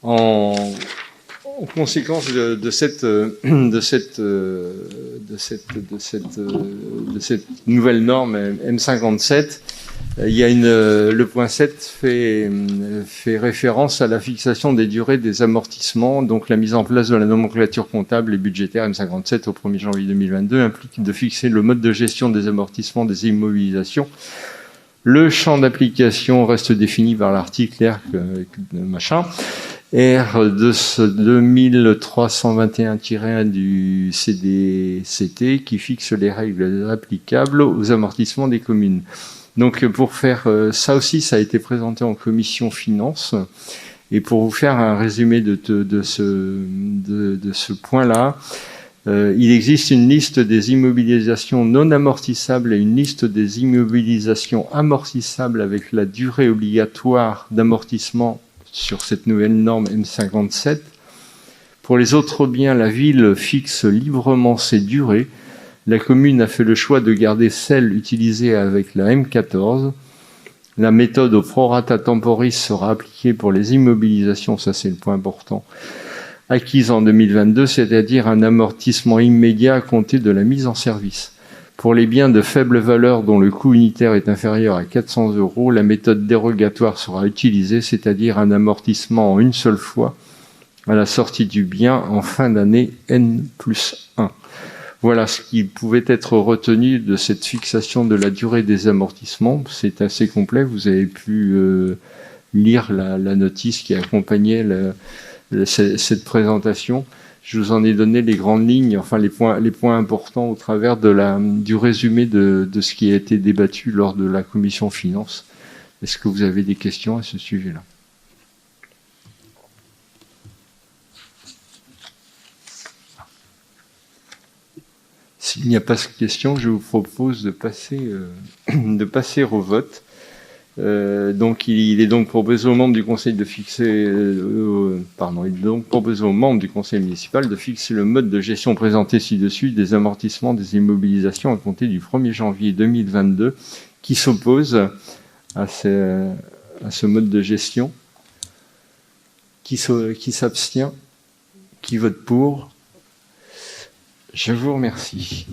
En conséquence de cette nouvelle norme M57, il y a le point 7 fait référence à la fixation des durées des amortissements. Donc la mise en place de la nomenclature comptable et budgétaire M57 au 1er janvier 2022 implique de fixer le mode de gestion des amortissements des immobilisations. Le champ d'application reste défini par l'article R de 2321-1 du CDCT qui fixe les règles applicables aux amortissements des communes. Donc pour faire ça aussi, ça a été présenté en commission finance. Et pour vous faire un résumé de ce point-là, il existe une liste des immobilisations non amortissables et une liste des immobilisations amortissables avec la durée obligatoire d'amortissement sur cette nouvelle norme M57. Pour les autres biens, la ville fixe librement ses durées. La commune a fait le choix de garder celle utilisée avec la M14. La méthode au prorata temporis sera appliquée pour les immobilisations, ça c'est le point important, acquises en 2022, c'est-à-dire un amortissement immédiat à compter de la mise en service. Pour les biens de faible valeur dont le coût unitaire est inférieur à 400 €, la méthode dérogatoire sera utilisée, c'est-à-dire un amortissement en une seule fois à la sortie du bien en fin d'année N+1. Voilà ce qui pouvait être retenu de cette fixation de la durée des amortissements. C'est assez complet, vous avez pu lire la notice qui accompagnait cette présentation. Je vous en ai donné les grandes lignes, enfin les points importants au travers du résumé de ce qui a été débattu lors de la commission finance. Est-ce que vous avez des questions à ce sujet-là ? S'il n'y a pas de questions, je vous propose de passer au vote. Donc, il est donc proposé aux membres du conseil de fixer, il est donc proposé aux membres du conseil municipal de fixer le mode de gestion présenté ci-dessus des amortissements des immobilisations à compter du 1er janvier 2022. Qui s'oppose à ce mode de gestion? Qui s'abstient? Qui vote pour? Je vous remercie.